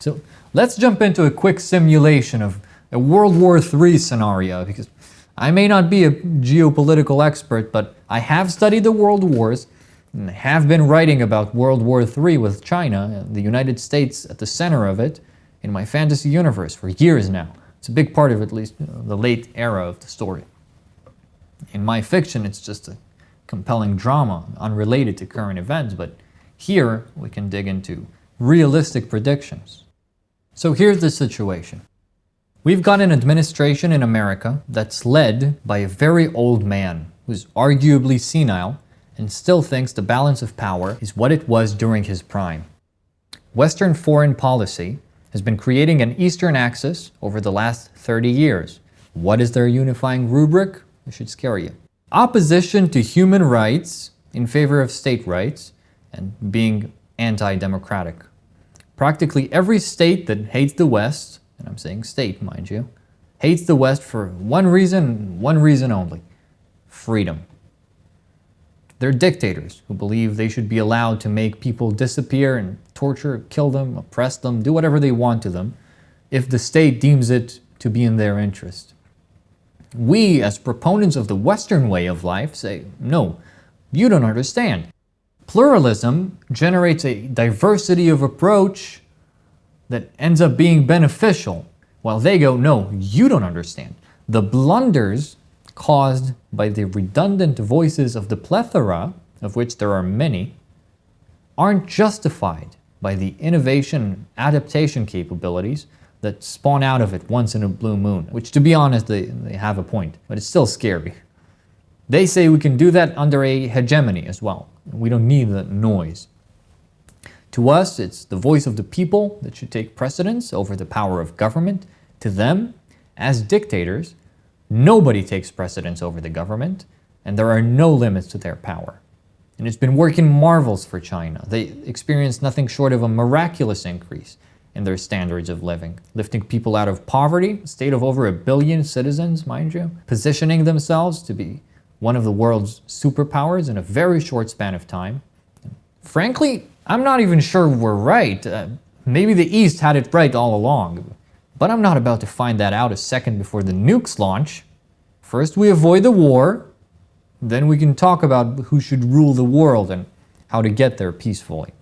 So let's jump into a quick simulation of a World War III scenario, because I may not be a geopolitical expert, but I have studied the world wars and have been writing about World War III with China and the United States at the center of it in my fantasy universe for years now. It's a big part of at least the late era of the story. In my fiction, it's just a compelling drama unrelated to current events, but here we can dig into realistic predictions. So here's the situation. We've got an administration in America that's led by a very old man who's arguably senile and still thinks the balance of power is what it was during his prime. Western foreign policy has been creating an Eastern axis over the last 30 years. What is their unifying rubric? It should scare you. Opposition to human rights in favor of state rights and being anti-democratic. Practically every state that hates the West, and I'm saying state, mind you, hates the West for one reason only: freedom. They're dictators who believe they should be allowed to make people disappear and torture, kill them, oppress them, do whatever they want to them, if the state deems it to be in their interest. We, as proponents of the Western way of life, say, no, you don't understand. Pluralism generates a diversity of approach that ends up being beneficial, while they go, no, you don't understand. The blunders caused by the redundant voices of the plethora, of which there are many, aren't justified by the innovation and adaptation capabilities that spawn out of it once in a blue moon, which, to be honest, they have a point, but it's still scary. They say we can do that under a hegemony as well. We don't need the noise. To us, it's the voice of the people that should take precedence over the power of government. To them, as dictators, nobody takes precedence over the government, and there are no limits to their power. And it's been working marvels for China. They experienced nothing short of a miraculous increase in their standards of living, lifting people out of poverty, a state of over 1 billion citizens, mind you, positioning themselves to be one of the world's superpowers in a very short span of time. Frankly, I'm not even sure we're right. Maybe the East had it right all along, but I'm not about to find that out a second before the nukes launch. First we avoid the war, then we can talk about who should rule the world and how to get there peacefully.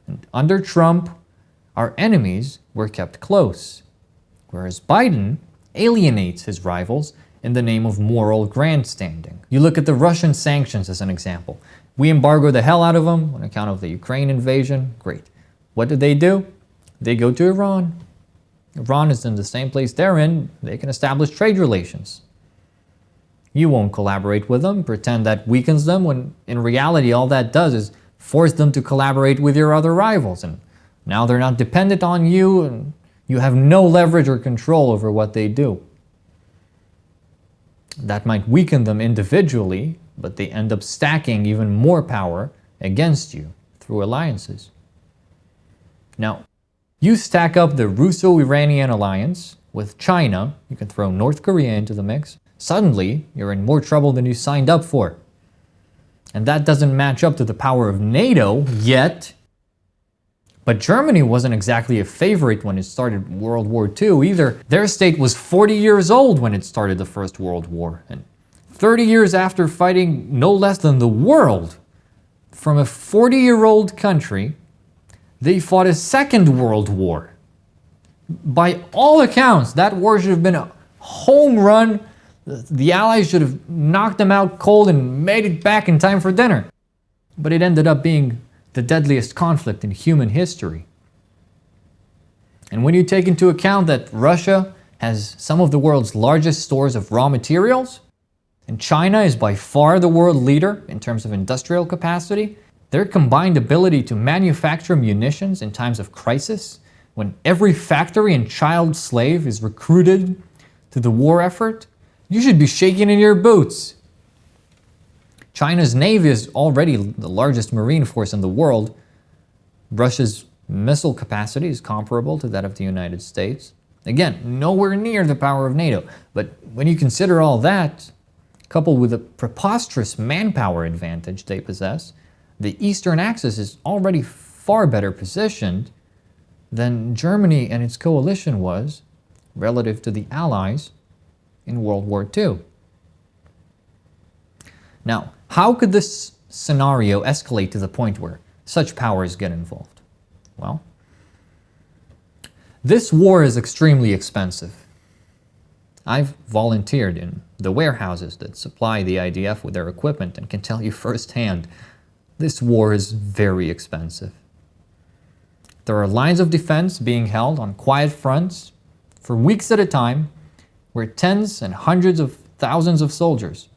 And under Trump, our enemies were kept close, whereas Biden alienates his rivals in the name of moral grandstanding. You look at the Russian sanctions as an example. We embargo the hell out of them on account of the Ukraine invasion. Great. What do? They go to Iran. Iran is in the same place they're in. They can establish trade relations. You won't collaborate with them, pretend that weakens them, when in reality all that does is force them to collaborate with your other rivals. And now they're not dependent on you, and you have no leverage or control over what they do. That might weaken them individually, but they end up stacking even more power against you through alliances. Now, you stack up the Russo-Iranian alliance with China, you can throw North Korea into the mix, suddenly you're in more trouble than you signed up for. And that doesn't match up to the power of NATO yet. But Germany wasn't exactly a favorite when it started World War II either. Their state was 40 years old when it started the First World War. And 30 years after fighting no less than the world from a 40-year-old country, they fought a Second World War. By all accounts, that war should have been a home run. The Allies should have knocked them out cold and made it back in time for dinner. But it ended up being the deadliest conflict in human history. And when you take into account that Russia has some of the world's largest stores of raw materials, and China is by far the world leader in terms of industrial capacity, their combined ability to manufacture munitions in times of crisis, when every factory and child slave is recruited to the war effort, you should be shaking in your boots. China's navy is already the largest marine force in the world. Russia's missile capacity is comparable to that of the United States. Again, nowhere near the power of NATO. But when you consider all that, coupled with the preposterous manpower advantage they possess, the Eastern Axis is already far better positioned than Germany and its coalition was relative to the Allies in World War II. Now, how could this scenario escalate to the point where such powers get involved? Well, this war is extremely expensive. I've volunteered in the warehouses that supply the IDF with their equipment and can tell you firsthand, this war is very expensive. There are lines of defense being held on quiet fronts for weeks at a time, where tens and hundreds of thousands of soldiers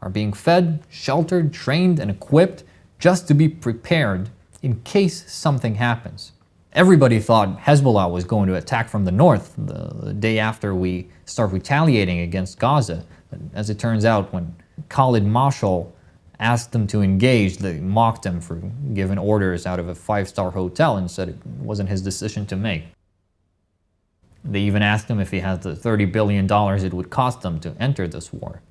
are being fed, sheltered, trained, and equipped just to be prepared in case something happens. Everybody thought Hezbollah was going to attack from the north the day after we start retaliating against Gaza. But as it turns out, when Khalid Mashal asked them to engage, they mocked him for giving orders out of a five-star hotel and said it wasn't his decision to make. They even asked him if he had the $30 billion it would cost them to enter this war.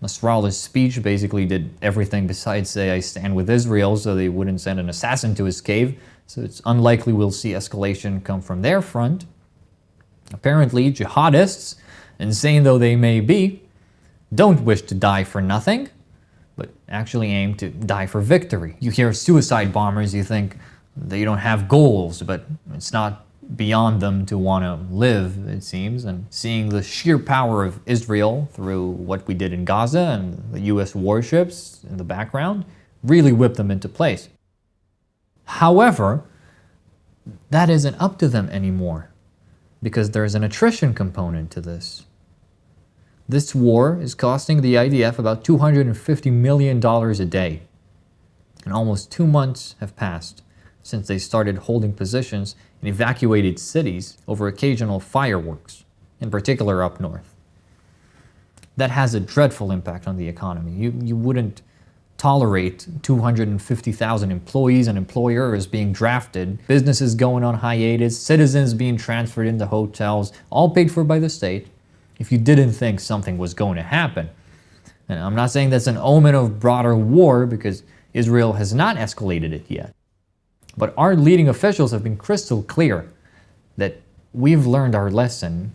Nasrallah's speech basically did everything besides say, "I stand with Israel," so they wouldn't send an assassin to his cave, so it's unlikely we'll see escalation come from their front. Apparently, jihadists, insane though they may be, don't wish to die for nothing, but actually aim to die for victory. You hear suicide bombers, you think they don't have goals, but it's not beyond them to want to live, it seems. And seeing the sheer power of Israel through what we did in Gaza and the US warships in the background really whipped them into place. However, that isn't up to them anymore, because there's an attrition component to this. This war is costing the IDF about $250 million a day, and almost 2 months have passed since they started holding positions in evacuated cities over occasional fireworks, in particular up north. That has a dreadful impact on the economy. You wouldn't tolerate 250,000 employees and employers being drafted, businesses going on hiatus, citizens being transferred into hotels, all paid for by the state, if you didn't think something was going to happen. And I'm not saying that's an omen of broader war, because Israel has not escalated it yet. But our leading officials have been crystal clear that we've learned our lesson,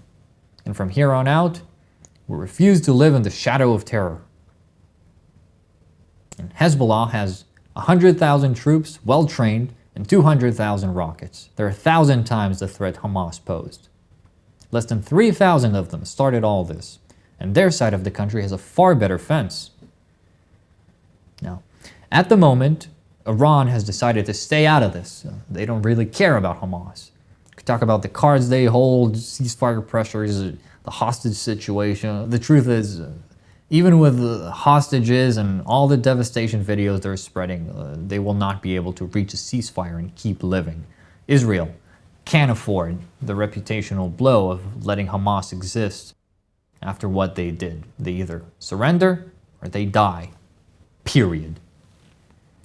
and from here on out, we refuse to live in the shadow of terror. And Hezbollah has 100,000 troops, well-trained, and 200,000 rockets. They're 1,000 times the threat Hamas posed. Less than 3,000 of them started all this, and their side of the country has a far better fence. Now, at the moment, Iran has decided to stay out of this. They don't really care about Hamas. You could talk about the cards they hold, ceasefire pressures, the hostage situation. The truth is, even with the hostages and all the devastation videos they're spreading, they will not be able to reach a ceasefire and keep living. Israel can't afford the reputational blow of letting Hamas exist after what they did. They either surrender or they die. Period.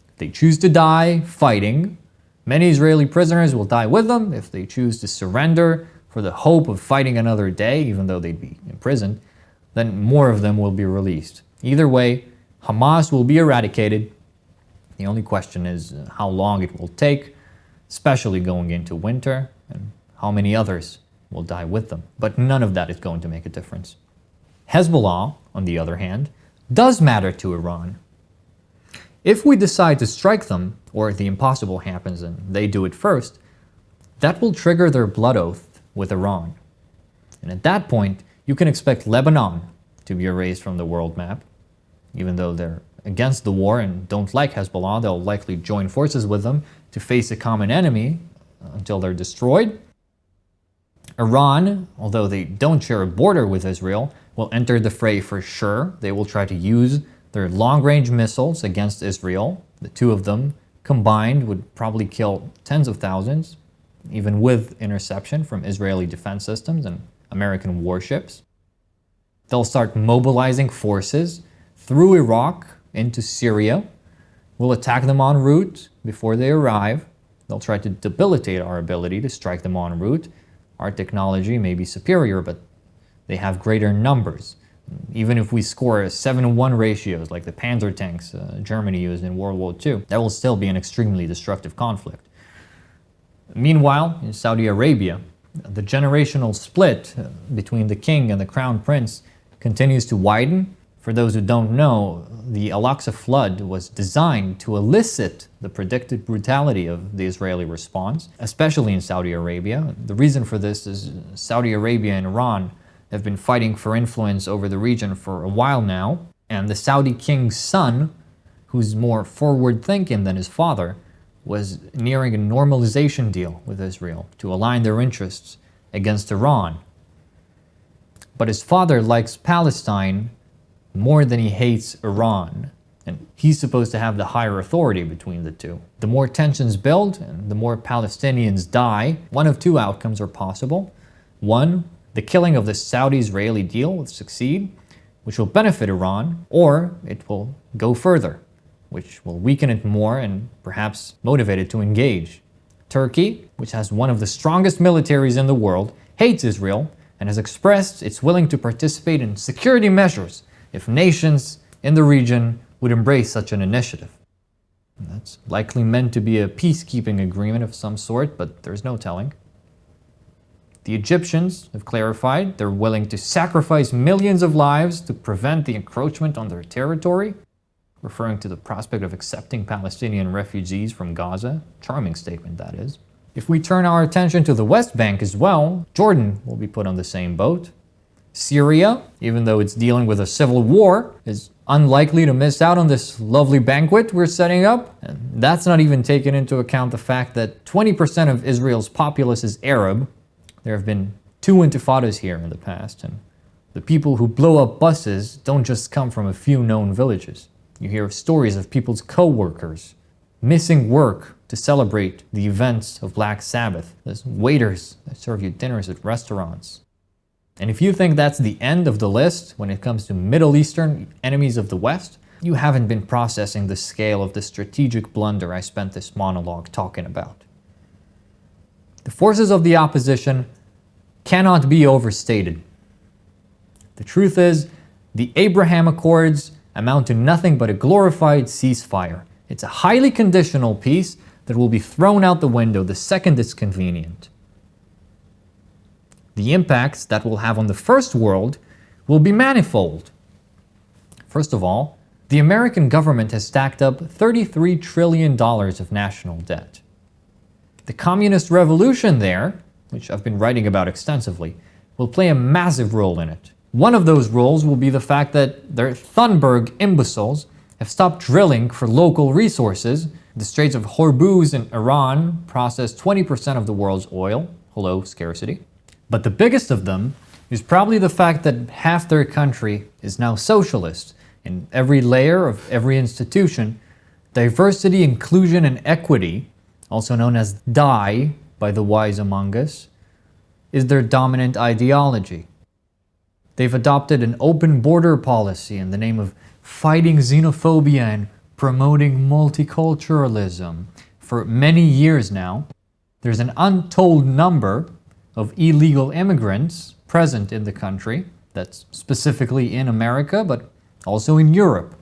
If they choose to die fighting, many Israeli prisoners will die with them. If they choose to surrender for the hope of fighting another day, even though they'd be imprisoned, then more of them will be released. Either way, Hamas will be eradicated. The only question is how long it will take, especially going into winter, and how many others will die with them. But none of that is going to make a difference. Hezbollah, on the other hand, does matter to Iran. If we decide to strike them, or the impossible happens and they do it first, that will trigger their blood oath with Iran. And at that point, you can expect Lebanon to be erased from the world map. Even though they're against the war and don't like Hezbollah, they'll likely join forces with them to face a common enemy until they're destroyed. Iran, although they don't share a border with Israel, will enter the fray for sure. They will try to use their long-range missiles against Israel. The two of them combined would probably kill tens of thousands, even with interception from Israeli defense systems and American warships. They'll start mobilizing forces through Iraq into Syria. We'll attack them en route before they arrive. They'll try to debilitate our ability to strike them en route. Our technology may be superior, but they have greater numbers. Even if we score 7-1 ratios like the Panzer tanks Germany used in World War II, that will still be an extremely destructive conflict. Meanwhile, in Saudi Arabia, the generational split between the king and the crown prince continues to widen. For those who don't know, the Al-Aqsa flood was designed to elicit the predicted brutality of the Israeli response, especially in Saudi Arabia. The reason for this is Saudi Arabia and Iran have been fighting for influence over the region for a while now, and the Saudi king's son, who's more forward-thinking than his father, was nearing a normalization deal with Israel to align their interests against Iran. But his father likes Palestine more than he hates Iran, and he's supposed to have the higher authority between the two. The more tensions build and the more Palestinians die, one of two outcomes are possible. One, the killing of the Saudi-Israeli deal will succeed, which will benefit Iran, or it will go further, which will weaken it more and perhaps motivate it to engage. Turkey, which has one of the strongest militaries in the world, hates Israel and has expressed it's willing to participate in security measures if nations in the region would embrace such an initiative. And that's likely meant to be a peacekeeping agreement of some sort, but there's no telling. The Egyptians have clarified they're willing to sacrifice millions of lives to prevent the encroachment on their territory, referring to the prospect of accepting Palestinian refugees from Gaza. Charming statement, that is. If we turn our attention to the West Bank as well, Jordan will be put on the same boat. Syria, even though it's dealing with a civil war, is unlikely to miss out on this lovely banquet we're setting up. And that's not even taking into account the fact that 20% of Israel's populace is Arab. There have been 2 intifadas here in the past, and the people who blow up buses don't just come from a few known villages. You hear stories of people's co-workers missing work to celebrate the events of Black Sabbath. There's waiters that serve you dinners at restaurants. And if you think that's the end of the list when it comes to Middle Eastern enemies of the West, you haven't been processing the scale of the strategic blunder I spent this monologue talking about. The forces of the opposition cannot be overstated. The truth is, the Abraham Accords amount to nothing but a glorified ceasefire. It's a highly conditional peace that will be thrown out the window the second it's convenient. The impacts that will have on the first world will be manifold. First of all, the American government has stacked up $33 trillion of national debt. The communist revolution there, which I've been writing about extensively, will play a massive role in it. One of those roles will be the fact that their Thunberg imbeciles have stopped drilling for local resources. The Straits of Hormuz in Iran process 20% of the world's oil. Hello, scarcity. But the biggest of them is probably the fact that half their country is now socialist. In every layer of every institution, diversity, inclusion, and equity, also known as DIE by the wise among us, is their dominant ideology. They've adopted an open border policy in the name of fighting xenophobia and promoting multiculturalism. For many years now, there's an untold number of illegal immigrants present in the country, that's specifically in America, but also in Europe.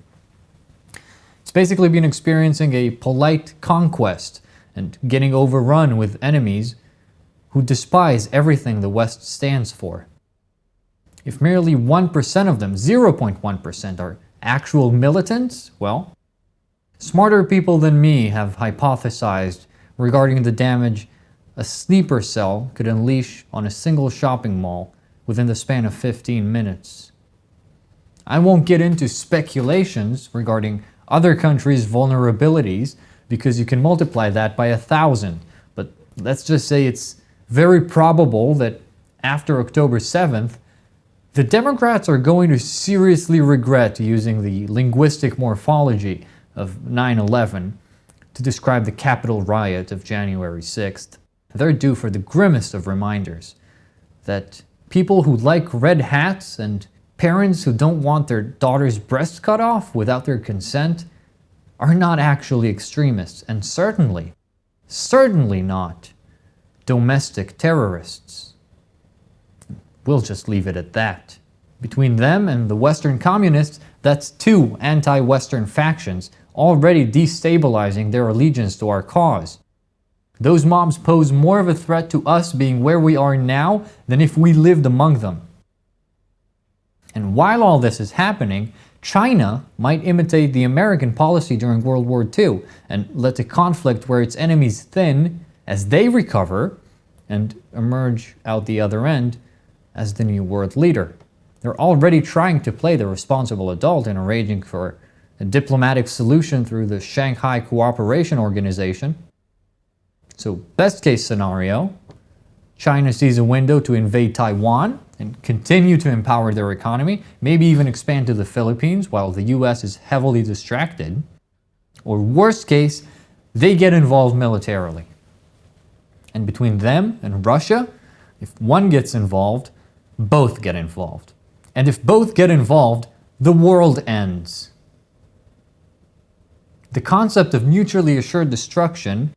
It's basically been experiencing a polite conquest and getting overrun with enemies who despise everything the West stands for. If merely 1% of them, 0.1%, are actual militants, well, smarter people than me have hypothesized regarding the damage a sleeper cell could unleash on a single shopping mall within the span of 15 minutes. I won't get into speculations regarding other countries' vulnerabilities because you can multiply that by 1,000, but let's just say it's very probable that after October 7th, the Democrats are going to seriously regret using the linguistic morphology of 9/11 to describe the Capitol riot of January 6th. They're due for the grimmest of reminders that people who like red hats and parents who don't want their daughter's breast cut off without their consent are not actually extremists, and certainly not domestic terrorists. We'll just leave it at that. Between them and the Western communists, that's 2 anti-Western factions already destabilizing their allegiance to our cause. Those mobs pose more of a threat to us being where we are now than if we lived among them. And while all this is happening, China might imitate the American policy during World War II and let the conflict where its enemies thin as they recover and emerge out the other end as the new world leader. They're already trying to play the responsible adult and arranging for a diplomatic solution through the Shanghai Cooperation Organization. So, best case scenario, China sees a window to invade Taiwan and continue to empower their economy, maybe even expand to the Philippines while the US is heavily distracted. Or worst case, they get involved militarily. And between them and Russia, if one gets involved, both get involved. And if both get involved, the world ends. The concept of mutually assured destruction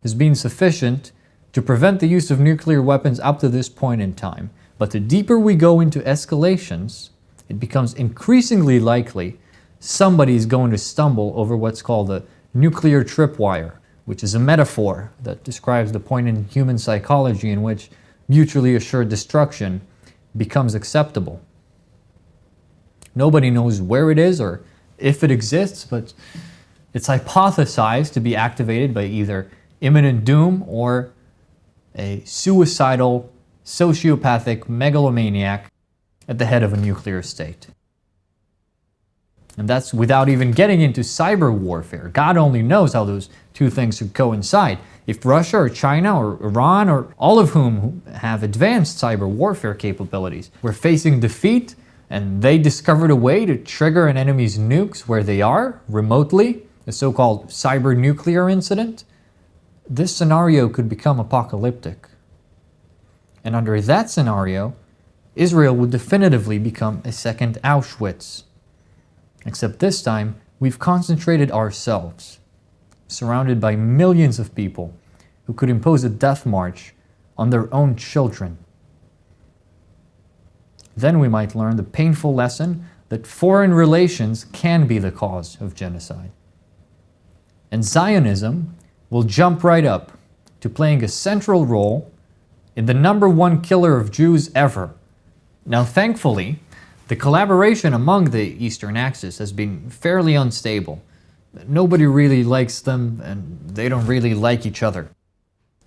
has been sufficient to prevent the use of nuclear weapons up to this point in time. But the deeper we go into escalations, it becomes increasingly likely somebody is going to stumble over what's called a nuclear tripwire, which is a metaphor that describes the point in human psychology in which mutually assured destruction becomes acceptable. Nobody knows where it is or if it exists, but it's hypothesized to be activated by either imminent doom or a suicidal, sociopathic megalomaniac at the head of a nuclear state. And that's without even getting into cyber warfare. God only knows how those two things could coincide. If Russia or China or Iran or all of whom have advanced cyber warfare capabilities were facing defeat and they discovered a way to trigger an enemy's nukes where they are, remotely, the so-called cyber nuclear incident, this scenario could become apocalyptic. And under that scenario, Israel would definitively become a second Auschwitz. Except this time, we've concentrated ourselves, surrounded by millions of people who could impose a death march on their own children. Then we might learn the painful lesson that foreign relations can be the cause of genocide. And Zionism will jump right up to playing a central role in the #1 killer of Jews ever. Now, thankfully, the collaboration among the Eastern Axis has been fairly unstable. Nobody really likes them, and they don't really like each other.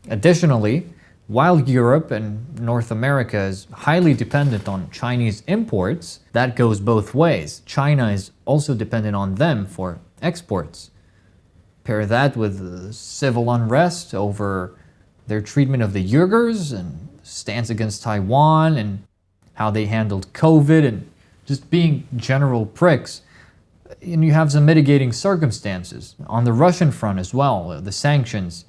Additionally, while Europe and North America is highly dependent on Chinese imports, that goes both ways. China is also dependent on them for exports. Pair that with civil unrest over their treatment of the Uyghurs and stance against Taiwan and how they handled COVID and just being general pricks, and you have some mitigating circumstances. On the Russian front as well, the sanctions,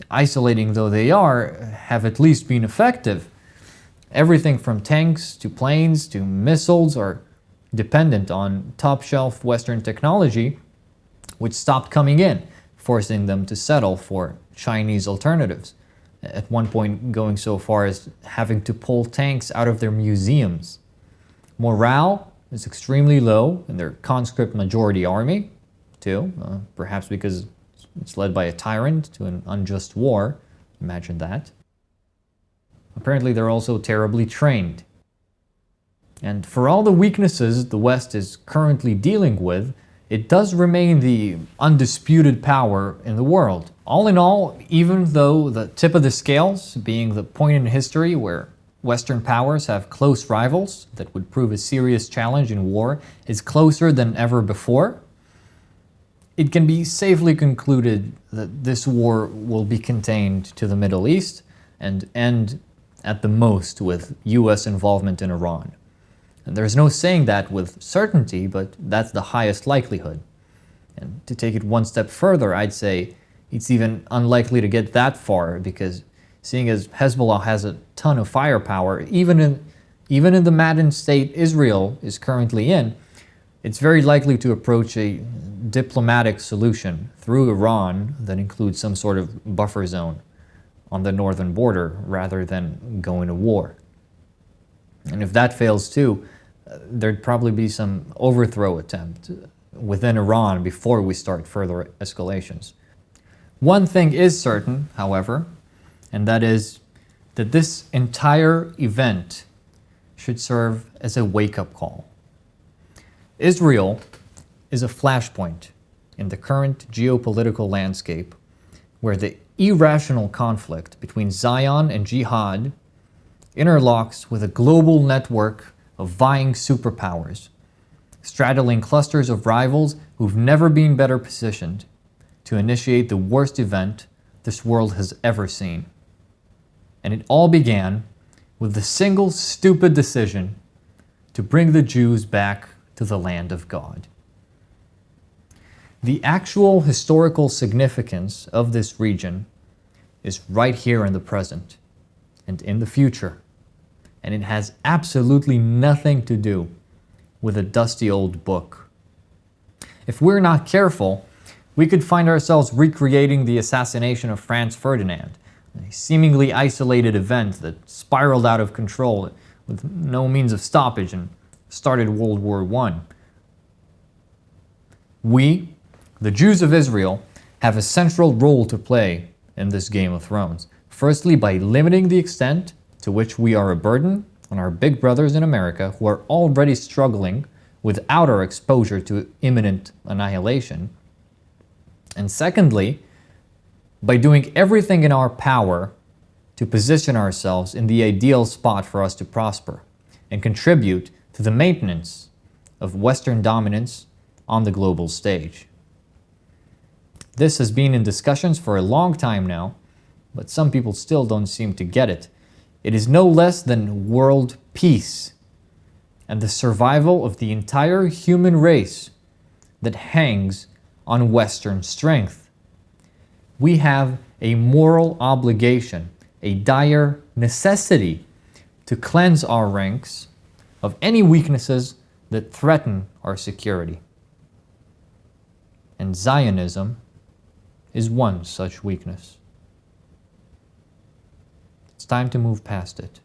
isolating though they are, have at least been effective. Everything from tanks to planes to missiles are dependent on top-shelf Western technology, which stopped coming in, forcing them to settle for Chinese alternatives. At one point going so far as having to pull tanks out of their museums. Morale is extremely low in their conscript majority army, too, perhaps because it's led by a tyrant to an unjust war. Imagine that. Apparently they're also terribly trained. And for all the weaknesses the West is currently dealing with, it does remain the undisputed power in the world. All in all, even though the tip of the scales, being the point in history where Western powers have close rivals that would prove a serious challenge in war, is closer than ever before, it can be safely concluded that this war will be contained to the Middle East and end at the most with US involvement in Iran. And there's no saying that with certainty, but that's the highest likelihood. And to take it one step further, I'd say it's even unlikely to get that far, because seeing as Hezbollah has a ton of firepower, even in the maddened state Israel is currently in, it's very likely to approach a diplomatic solution through Iran that includes some sort of buffer zone on the northern border rather than going to war. And if that fails too, there'd probably be some overthrow attempt within Iran before we start further escalations. One thing is certain, however, and that is that this entire event should serve as a wake-up call. Israel is a flashpoint in the current geopolitical landscape where the irrational conflict between Zion and Jihad interlocks with a global network of vying superpowers, straddling clusters of rivals who've never been better positioned to initiate the worst event this world has ever seen. And it all began with the single stupid decision to bring the Jews back to the land of God. The actual historical significance of this region is right here in the present and in the future, and it has absolutely nothing to do with a dusty old book. If we're not careful, we could find ourselves recreating the assassination of Franz Ferdinand, a seemingly isolated event that spiraled out of control with no means of stoppage and started World War I. We, the Jews of Israel, have a central role to play in this Game of Thrones. Firstly, by limiting the extent to which we are a burden on our big brothers in America who are already struggling without our exposure to imminent annihilation. And secondly, by doing everything in our power to position ourselves in the ideal spot for us to prosper and contribute to the maintenance of Western dominance on the global stage. This has been in discussions for a long time now, but some people still don't seem to get it. It is no less than world peace and the survival of the entire human race that hangs on Western strength. We have a moral obligation, a dire necessity to cleanse our ranks of any weaknesses that threaten our security. And Zionism is one such weakness. It's time to move past it.